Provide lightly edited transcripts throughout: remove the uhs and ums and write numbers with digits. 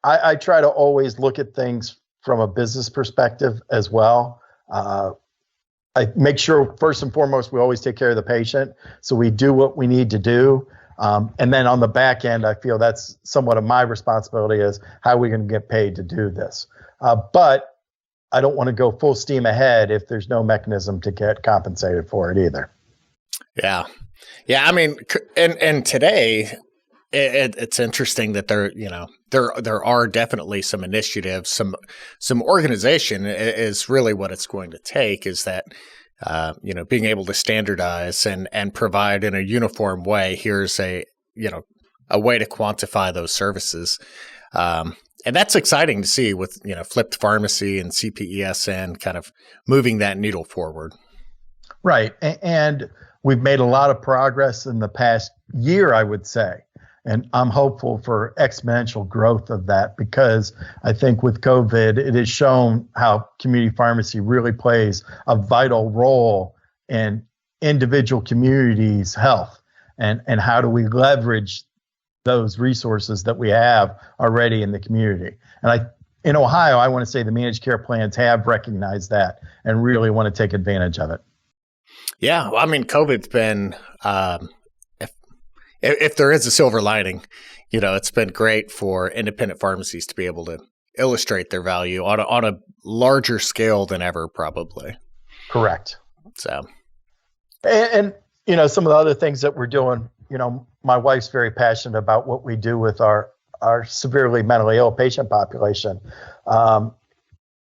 I try to always look at things from a business perspective as well. I make sure first and foremost we always take care of the patient, so we do what we need to do, and then on the back end, I feel that's somewhat of my responsibility is how are we going to get paid to do this. But I don't want to go full steam ahead if there's no mechanism to get compensated for it either. Yeah, yeah. I mean, and today it's interesting that there are definitely some initiatives, some organization is really what it's going to take. Is that being able to standardize and provide in a uniform way. Here's a way to quantify those services. And that's exciting to see with, flipped pharmacy and CPESN kind of moving that needle forward. Right. And we've made a lot of progress in the past year, I would say. And I'm hopeful for exponential growth of that because I think with COVID, it has shown how community pharmacy really plays a vital role in individual communities' health and how do we leverage those resources that we have already in the community. And in Ohio, I want to say the managed care plans have recognized that and really want to take advantage of it. Yeah, well, I mean, COVID's been, if there is a silver lining, it's been great for independent pharmacies to be able to illustrate their value on a larger scale than ever, probably. Correct. So, and some of the other things that we're doing, my wife's very passionate about what we do with our severely mentally ill patient population.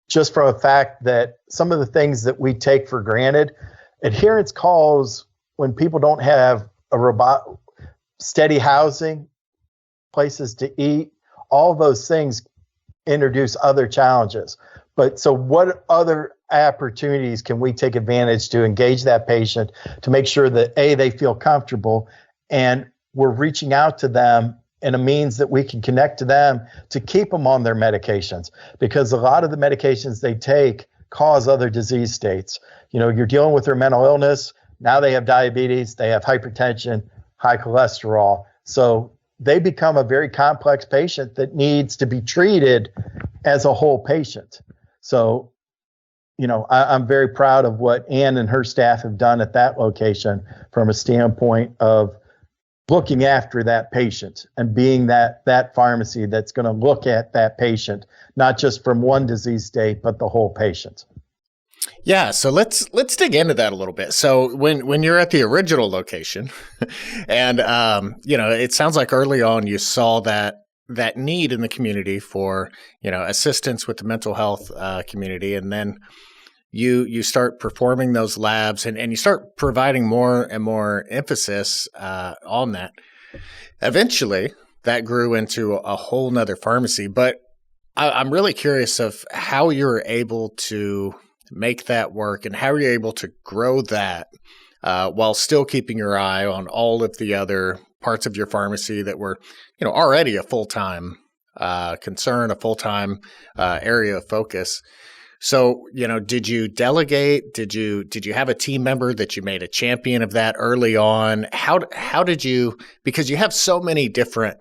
Just from the fact that some of the things that we take for granted, adherence calls when people don't have steady housing, places to eat, all those things introduce other challenges. But so what other opportunities can we take advantage to engage that patient to make sure that they feel comfortable and we're reaching out to them in a means that we can connect to them to keep them on their medications, because a lot of the medications they take cause other disease states. You're dealing with their mental illness. Now they have diabetes, they have hypertension, high cholesterol. So they become a very complex patient that needs to be treated as a whole patient. So, I'm very proud of what Ann and her staff have done at that location from a standpoint of looking after that patient and being that pharmacy that's going to look at that patient, not just from one disease state, but the whole patient. Yeah, so let's dig into that a little bit. So when you're at the original location, and it sounds like early on you saw that need in the community for assistance with the mental health community, and then you start performing those labs and you start providing more and more emphasis on that. Eventually, that grew into a whole nother pharmacy. But I'm really curious of how you're able to make that work and how you're able to grow that while still keeping your eye on all of the other parts of your pharmacy that were, already a full-time concern, a full-time area of focus. So, did you delegate? Did you have a team member that you made a champion of that early on? How did you, because you have so many different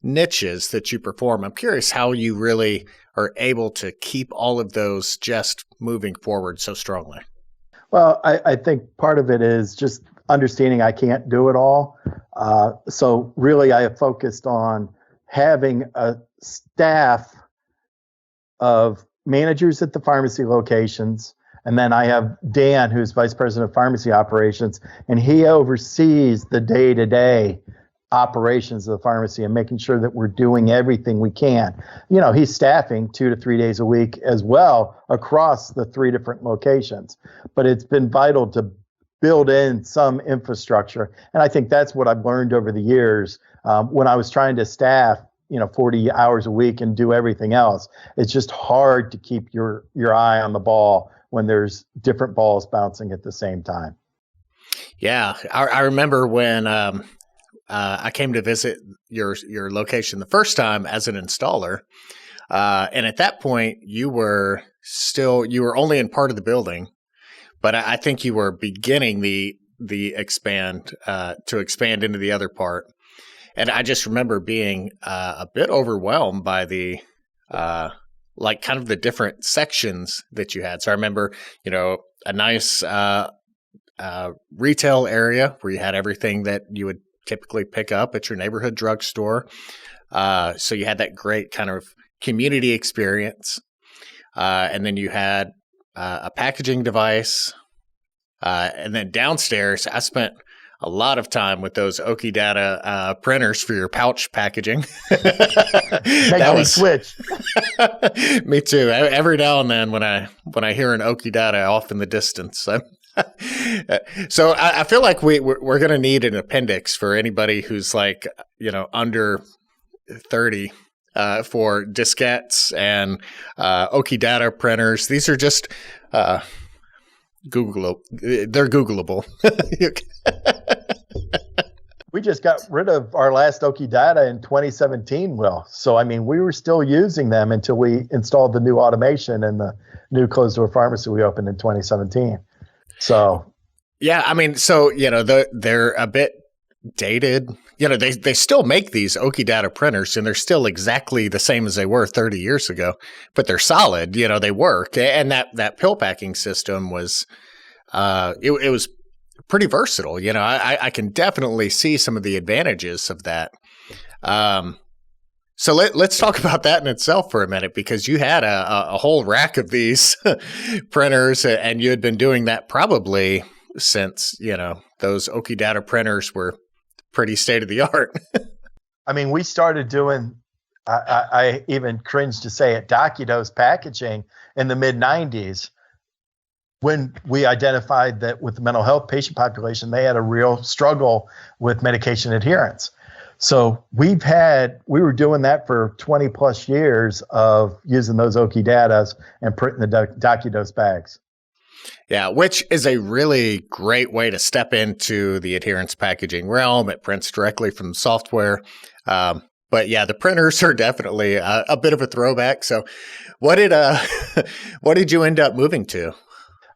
niches that you perform, I'm curious how you really are able to keep all of those just moving forward so strongly. Well, I think part of it is just understanding I can't do it all. So really I have focused on having a staff of managers at the pharmacy locations. And then I have Dan, who's vice president of pharmacy operations, and he oversees the day-to-day operations of the pharmacy and making sure that we're doing everything we can. He's staffing 2 to 3 days a week as well across the 3 different locations. But it's been vital to build in some infrastructure. And I think that's what I've learned over the years when I was trying to staff 40 hours a week and do everything else. It's just hard to keep your eye on the ball when there's different balls bouncing at the same time. Yeah, I remember when I came to visit your location the first time as an installer, and at that point you were only in part of the building, but I think you were beginning the expand to expand into the other part. And I just remember being a bit overwhelmed by the like kind of the different sections that you had. So I remember, a nice retail area where you had everything that you would typically pick up at your neighborhood drugstore. So you had that great kind of community experience. And then you had a packaging device. And then downstairs, I spent a lot of time with those Oki Data printers for your pouch packaging. That was switch. Me too. Every now and then when I hear an Oki Data off in the distance. So I feel like we're going to need an appendix for anybody who's like, under 30 for diskettes and Oki Data printers. These are just Googleable. They're Googleable. We just got rid of our last Oki Data in 2017, Will. So, we were still using them until we installed the new automation and the new closed-door pharmacy we opened in 2017. So, yeah, they're a bit dated. They still make these Oki Data printers, and they're still exactly the same as they were 30 years ago, but they're solid. They work. And that pill packing system was, it was pretty versatile. I can definitely see some of the advantages of that. So let's talk about that in itself for a minute, because you had a whole rack of these printers, and you had been doing that probably since, those Oki Data printers were pretty state of the art. We started doing, I even cringe to say it, DocuDose packaging in the mid-90s when we identified that with the mental health patient population, they had a real struggle with medication adherence. So we were doing that for 20 plus years of using those Oki Datas and printing the DocuDose bags. Yeah, which is a really great way to step into the adherence packaging realm. It prints directly from the software. But yeah, the printers are definitely a bit of a throwback. So what did you end up moving to?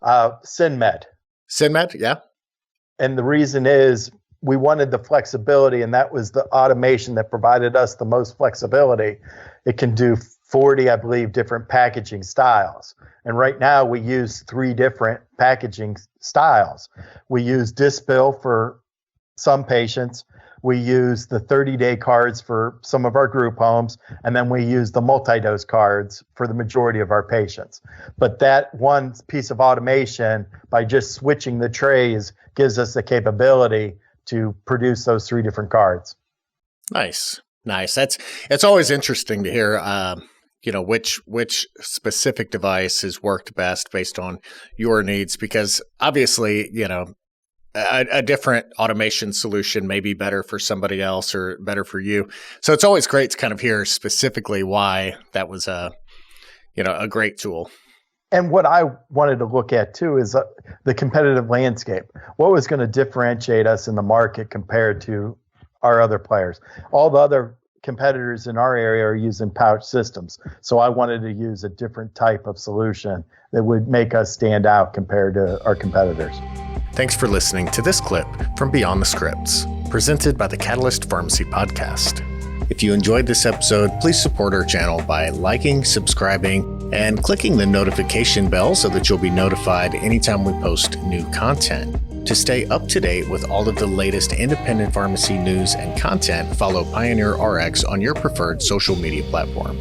SynMed. SynMed, yeah. And the reason is we wanted the flexibility, and that was the automation that provided us the most flexibility. It can do 40, I believe, different packaging styles. And right now we use 3 different packaging styles. We use Dispill for some patients. We use the 30-day cards for some of our group homes, and then we use the multi-dose cards for the majority of our patients. But that one piece of automation, by just switching the trays, gives us the capability to produce those 3 different cards. Nice. It's always interesting to hear, which specific device has worked best based on your needs, because obviously, a different automation solution may be better for somebody else or better for you. So it's always great to kind of hear specifically why that was a great tool. And what I wanted to look at too is the competitive landscape. What was going to differentiate us in the market compared to our other players? All the other competitors in our area are using pouch systems. So I wanted to use a different type of solution that would make us stand out compared to our competitors. Thanks for listening to this clip from Beyond the Scripts, presented by the Catalyst Pharmacy Podcast. If you enjoyed this episode, please support our channel by liking, subscribing, and clicking the notification bell so that you'll be notified anytime we post new content. To stay up to date with all of the latest independent pharmacy news and content, follow PioneerRx on your preferred social media platform.